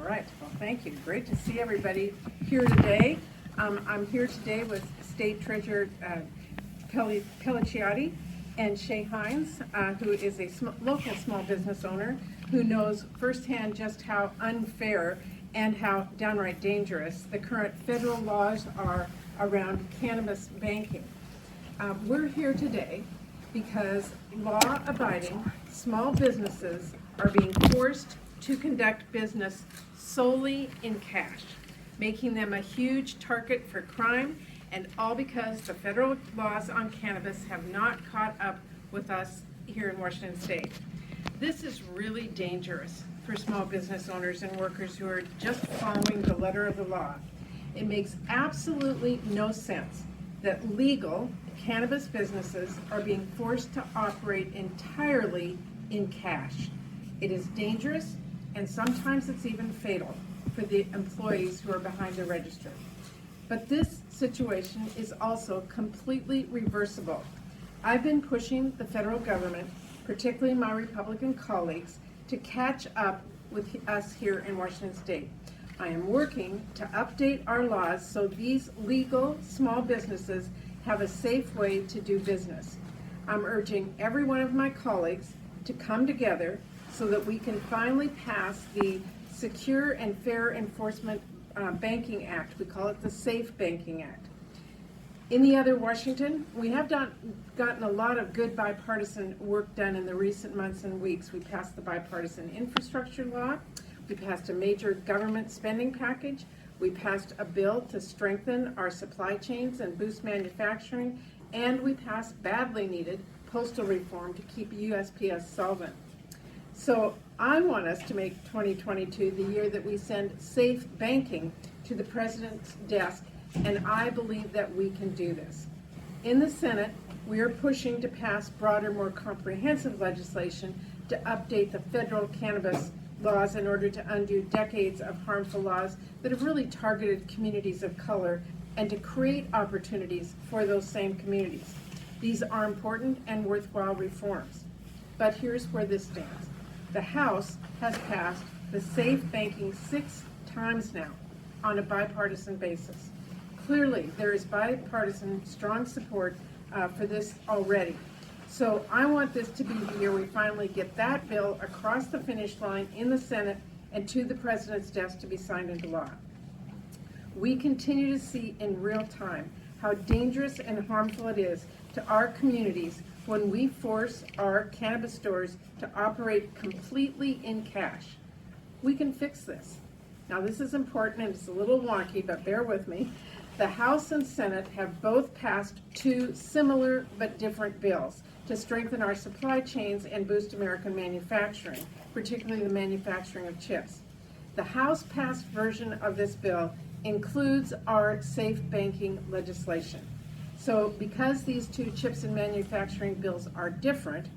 right, well, thank you. Great to see everybody here today. I'm here today with State Treasurer Pelliciotti and Shay Hines, who is a local small business owner who knows firsthand just how unfair and how downright dangerous the current federal laws are around cannabis banking. We're here today because law-abiding small businesses are being forced to conduct business solely in cash, making them a huge target for crime, and all because the federal laws on cannabis have not caught up with us here in Washington State. This is really dangerous for small business owners and workers who are just following the letter of the law. It makes absolutely no sense that legal cannabis businesses are being forced to operate entirely in cash. It is dangerous, and sometimes it's even fatal for the employees who are behind the register. But this situation is also completely reversible. I've been pushing the federal government, particularly my Republican colleagues, to catch up with us here in Washington State. I am working to update our laws so these legal small businesses have a safe way to do business. I'm urging every one of my colleagues to come together so that we can finally pass the Secure and Fair Enforcement Banking Act. We call it the Safe Banking Act. In the other Washington, we have gotten a lot of good bipartisan work done in the recent months and weeks. We passed the bipartisan infrastructure law. We passed a major government spending package. We passed a bill to strengthen our supply chains and boost manufacturing. And we passed badly needed postal reform to keep USPS solvent. So I want us to make 2022 the year that we send safe banking to the president's desk, and I believe that we can do this. In the Senate, we are pushing to pass broader, more comprehensive legislation to update the federal cannabis laws in order to undo decades of harmful laws that have really targeted communities of color and to create opportunities for those same communities. These are important and worthwhile reforms. But here's where this stands. The House has passed the safe banking 6 times now on a bipartisan basis. Clearly, there is bipartisan strong support for this already. So I want this to be the year we finally get that bill across the finish line in the Senate and to the president's desk to be signed into law. We continue to see in real time how dangerous and harmful it is to our communities when we force our cannabis stores to operate completely in cash. We can fix this. Now, this is important and it's a little wonky, but bear with me. The House and Senate have both passed 2 similar but different bills to strengthen our supply chains and boost American manufacturing, particularly the manufacturing of chips. The House-passed version of this bill includes our safe banking legislation. So because these 2 chips and manufacturing bills are different,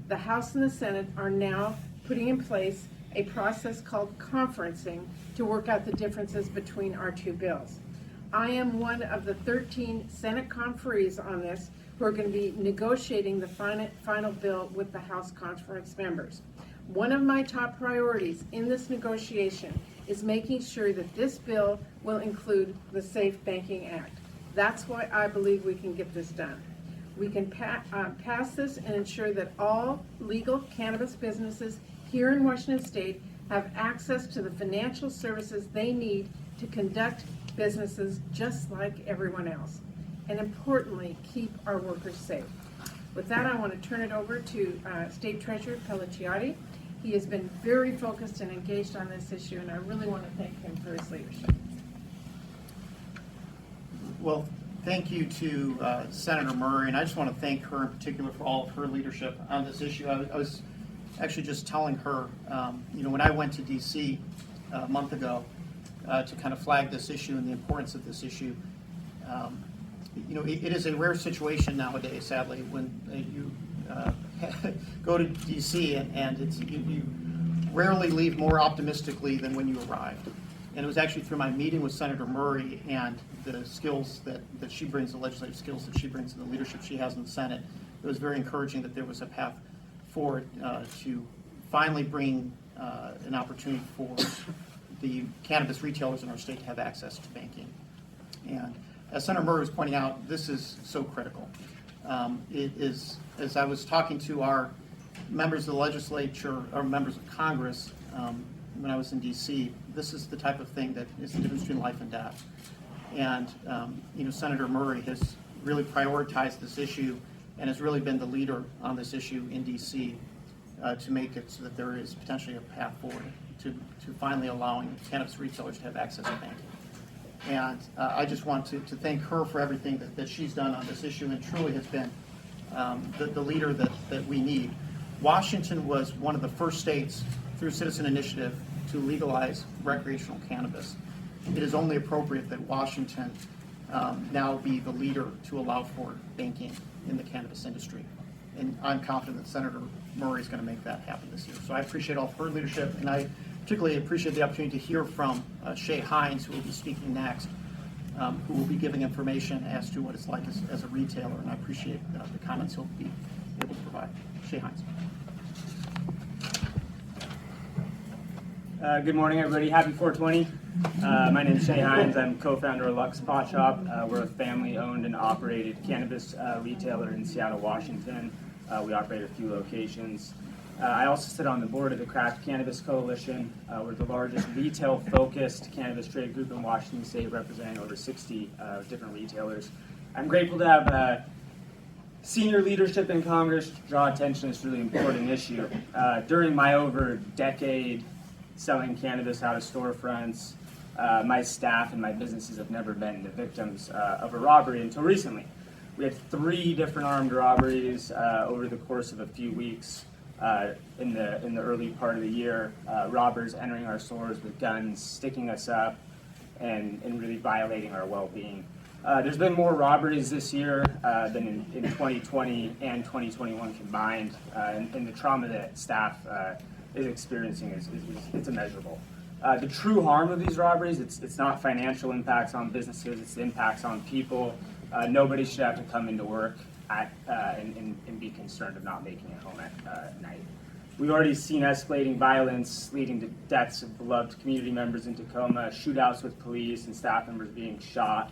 the House and the Senate are now putting in place a process called conferencing to work out the differences between our 2 bills. I am one of the 13 Senate conferees on this who are going to be negotiating the final bill with the House conference members. One of my top priorities in this negotiation is making sure that this bill will include the Safe Banking Act. That's why I believe we can get this done. We can pass this and ensure that all legal cannabis businesses here in Washington State have access to the financial services they need to conduct businesses just like everyone else. And importantly, keep our workers safe. With that, I want to turn it over to State Treasurer Pelliciotti. He has been very focused and engaged on this issue, and I really want to thank him for his leadership. Well, thank you to Senator Murray, and I just want to thank her in particular for all of her leadership on this issue. I was actually just telling her, when I went to D.C. a month ago to kind of flag this issue and the importance of this issue, it is a rare situation nowadays, sadly, when you go to D.C. and it's, you rarely leave more optimistically than when you arrived. And it was actually through my meeting with Senator Murray and the skills that she brings, the legislative skills that she brings, and the leadership she has in the Senate, it was very encouraging that there was a path forward to finally bring an opportunity for the cannabis retailers in our state to have access to banking. And as Senator Murray was pointing out, this is so critical. It is, as I was talking to our members of the legislature, or members of Congress, when I was in DC, this is the type of thing that is the difference between life and death. And Senator Murray has really prioritized this issue and has really been the leader on this issue in DC to make it so that there is potentially a path forward to finally allowing cannabis retailers to have access to banking. And I just want to thank her for everything that she's done on this issue, and truly has been the leader that we need. Washington was one of the first states through citizen initiative to legalize recreational cannabis. It is only appropriate that Washington now be the leader to allow for banking in the cannabis industry. And I'm confident that Senator Murray is going to make that happen this year. So I appreciate all of her leadership, and I particularly appreciate the opportunity to hear from Shay Hines, who will be speaking next, who will be giving information as to what it's like as a retailer, and I appreciate the comments he'll be able to provide. Shay Hines. Good morning, everybody. Happy 420. My name is Shay Hines. I'm co-founder of Lux Pot Shop. We're a family-owned and operated cannabis retailer in Seattle, Washington. We operate a few locations. I also sit on the board of the Craft Cannabis Coalition. We're the largest retail-focused cannabis trade group in Washington State, representing over 60 different retailers. I'm grateful to have senior leadership in Congress draw attention to this really important issue. During my over decade selling cannabis out of storefronts, my staff and my businesses have never been the victims of a robbery until recently. We had 3 different armed robberies over the course of a few weeks in the early part of the year. Robbers entering our stores with guns, sticking us up, and really violating our well-being. There's been more robberies this year than in 2020 and 2021 combined, and the trauma that staff is experiencing it's immeasurable. The true harm of these robberies, it's not financial impacts on businesses, it's the impacts on people. Nobody should have to come into work and be concerned of not making it home at night. We've already seen escalating violence leading to deaths of beloved community members in Tacoma, shootouts with police and staff members being shot.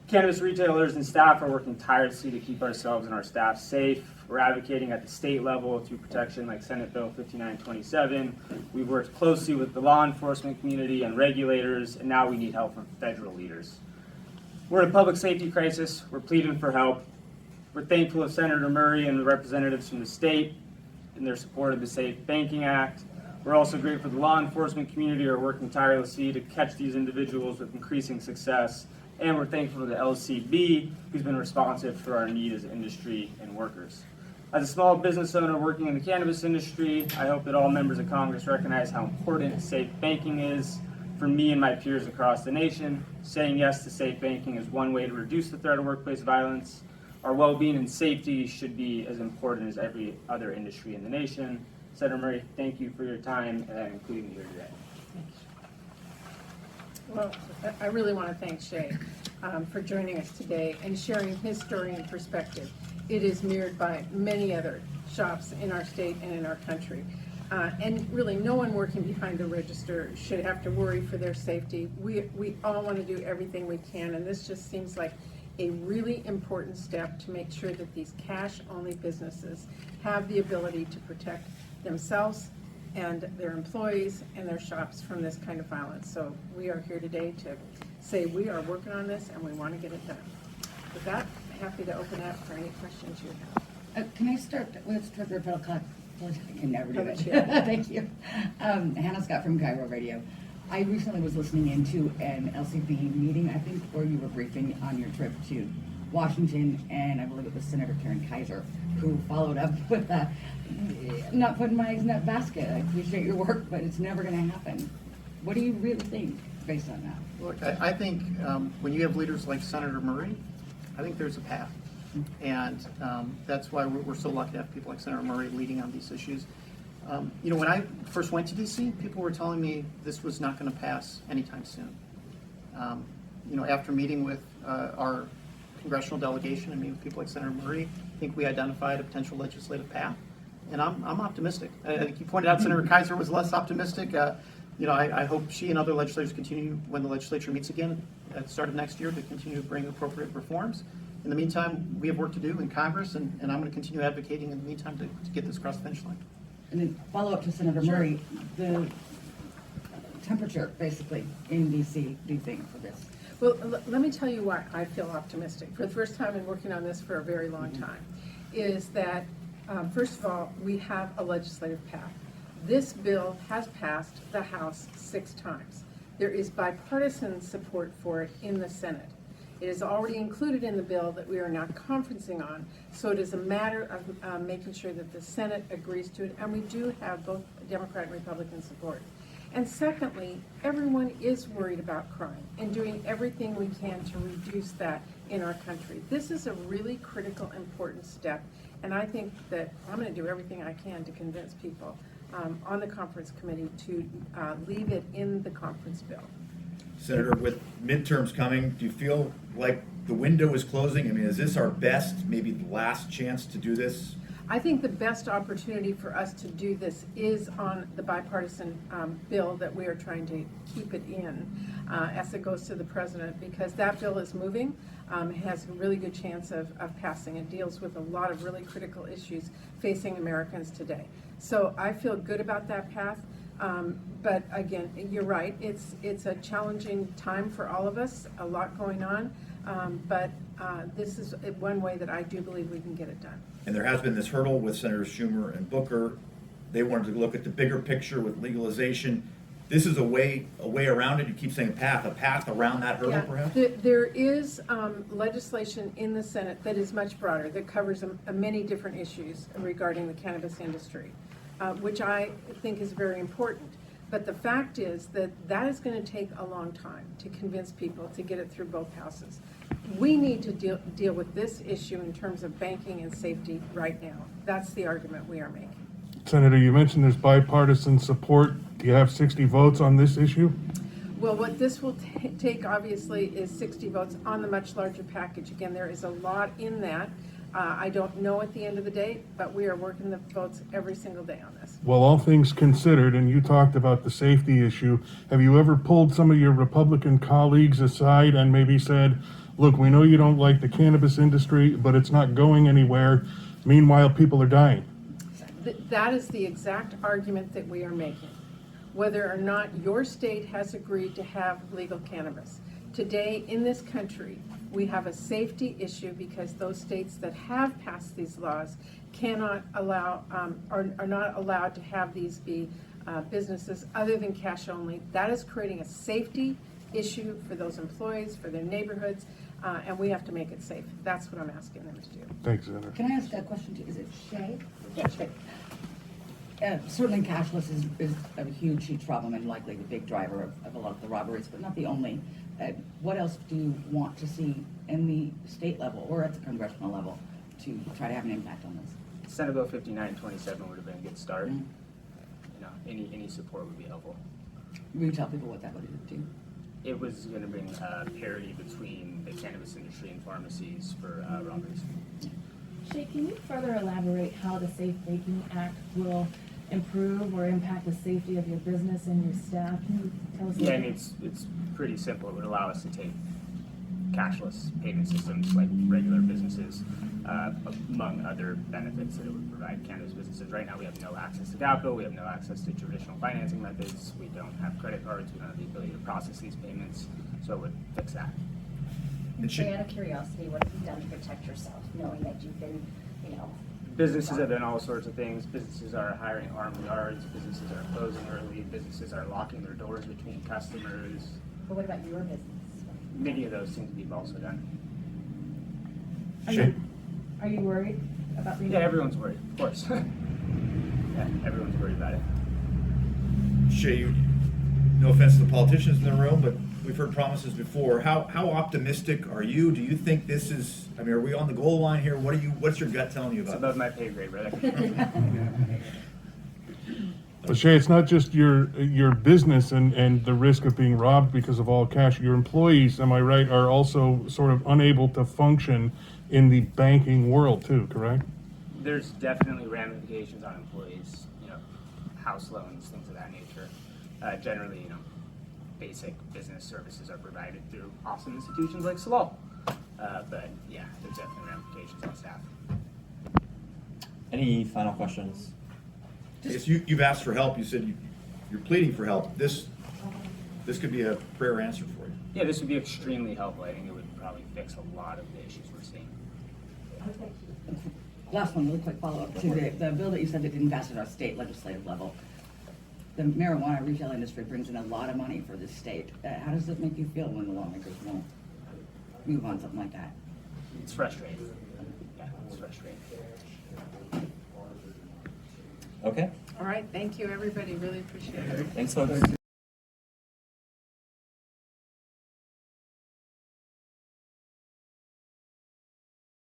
Cannabis retailers and staff are working tirelessly to keep ourselves and our staff safe. We're advocating at the state level through protection like Senate Bill 5927. We've worked closely with the law enforcement community and regulators, and now we need help from federal leaders. We're in a public safety crisis. We're pleading for help. We're thankful of Senator Murray and the representatives from the state in their support of the Safe Banking Act. We're also grateful the law enforcement community are working tirelessly to catch these individuals with increasing success. And we're thankful to the LCB, who's been responsive for our need as industry and workers. As a small business owner working in the cannabis industry, I hope that all members of Congress recognize how important safe banking is for me and my peers across the nation. Saying yes to safe banking is one way to reduce the threat of workplace violence. Our well-being and safety should be as important as every other industry in the nation. Senator Murray, thank you for your time, including here today. Well, I really want to thank Shay for joining us today and sharing his story and perspective. It is mirrored by many other shops in our state and in our country. And really, no one working behind the register should have to worry for their safety. We all want to do everything we can, and this just seems like a really important step to make sure that these cash-only businesses have the ability to protect themselves and their employees and their shops from this kind of violence. So we are here today to say we are working on this and we want to get it done. With that, I'm happy to open up for any questions you have. Can I start with Trevor Bellcock? I can never do it. Yeah. Thank you. Hannah Scott from Cairo Radio. I recently was listening into an LCB meeting, I think, where you were briefing on your trip to Washington, and I believe it was Senator Karen Kaiser who followed up with that. Not putting my eggs in that basket. I appreciate your work, but it's never going to happen. What do you really think based on that? Look, I think when you have leaders like Senator Murray, I think there's a path. And that's why we're so lucky to have people like Senator Murray leading on these issues. When I first went to DC, people were telling me this was not going to pass anytime soon. After meeting with our congressional delegation and meeting with people like Senator Murray, I think we identified a potential legislative path. And I'm optimistic. I think you pointed out Senator Kaiser was less optimistic. I hope she and other legislators continue, when the legislature meets again at the start of next year, to continue to bring appropriate reforms. In the meantime, we have work to do in Congress, and I'm going to continue advocating in the meantime to get this across the finish line. And then follow up to Senator Murray, the temperature basically in DC, do you think, for this? Well, let me tell you why I feel optimistic, for the first time in working on this for a very long time, is that, first of all, we have a legislative path. This bill has passed the House 6 times. There is bipartisan support for it in the Senate. It is already included in the bill that we are now conferencing on, so it is a matter of making sure that the Senate agrees to it, and we do have both Democrat and Republican support. And secondly, everyone is worried about crime and doing everything we can to reduce that in our country. This is a really critical, important step, and I think that I'm going to do everything I can to convince people on the conference committee to leave it in the conference bill. Senator, with midterms coming, do you feel like the window is closing? I mean, is this our best, maybe the last chance to do this? I think the best opportunity for us to do this is on the bipartisan bill that we are trying to keep it in as it goes to the president, because that bill is moving. It has a really good chance of passing. It deals with a lot of really critical issues facing Americans today. So I feel good about that path. But again, you're right, it's a challenging time for all of us, a lot going on, but this is one way that I do believe we can get it done. And there has been this hurdle with Senators Schumer and Booker. They wanted to look at the bigger picture with legalization. This is a way around it. You keep saying a path around that hurdle, perhaps? There is legislation in the Senate that is much broader, that covers many different issues regarding the cannabis industry, which I think is very important. But the fact is that is going to take a long time to convince people to get it through both houses. We need to deal with this issue in terms of banking and safety right now. That's the argument we are making. Senator, you mentioned there's bipartisan support. Do you have 60 votes on this issue? Well, what this will take, obviously, is 60 votes on the much larger package. Again, there is a lot in that. I don't know at the end of the day, but we are working the votes every single day on this. Well, all things considered, and you talked about the safety issue, have you ever pulled some of your Republican colleagues aside and maybe said, look, we know you don't like the cannabis industry, but it's not going anywhere. Meanwhile, people are dying. That is the exact argument that we are making, whether or not your state has agreed to have legal cannabis. Today, in this country, we have a safety issue because those states that have passed these laws cannot allow, are not allowed to have these be businesses other than cash only. That is creating a safety issue for those employees, for their neighborhoods, and we have to make it safe. That's what I'm asking them to do. Thanks, Senator. Can I ask a question too? Is it Shay? Yeah, Shay. Certainly cashless is a huge problem and likely the big driver of a lot of the robberies, but not the only. What else do you want to see in the state level or at the congressional level to try to have an impact on this? Senate Bill 5927 would have been a good start. You know, any support would be helpful. Will you tell people what that would do? It was going to bring parity between the cannabis industry and pharmacies for robberies. Shay, can you further elaborate how the Safe Banking Act will improve or impact the safety of your business and your staff? Can you tell us? Yeah, I mean, it's pretty simple. It would allow us to take cashless payment systems like regular businesses, among other benefits that it would provide cannabis businesses. Right now we have no access to capital, we have no access to traditional financing methods, we don't have credit cards, we don't have the ability to process these payments, so it would fix that. Shay, out of curiosity, what have you done to protect yourself, knowing that you've been, Businesses have done all sorts of things. Businesses are hiring armed guards, businesses are closing early, businesses are locking their doors between customers. But what about your business? Many of those things we've also done. Are you worried about being? Yeah, everyone's worried, of course. Yeah, everyone's worried about it. Shay, no offense to the politicians in the room, but we've heard promises before. How optimistic are you? Do you think this is, I mean, are we on the goal line here? What's your gut telling you It's about above my pay grade, brother. But Shay, it's not just your business and the risk of being robbed because of all cash. Your employees, am I right, are also sort of unable to function in the banking world too, correct? There's definitely ramifications on employees, house loans, things of that nature. Generally, basic business services are provided through awesome institutions like Salal. But yeah, there's definitely ramifications on staff. Any final questions? I guess you've asked for help, you said you're pleading for help. This could be a prayer answered for you. Yeah, this would be extremely helpful. I think it would probably fix a lot of the issues we're seeing. Last one, really quick follow-up to the bill that you said that didn't pass at our state legislative level. The marijuana retail industry brings in a lot of money for the state. How does it make you feel when the lawmakers won't move on something like that? It's frustrating. Yeah, it's frustrating. Okay, All right, thank you, everybody, really appreciate it. thanks folks.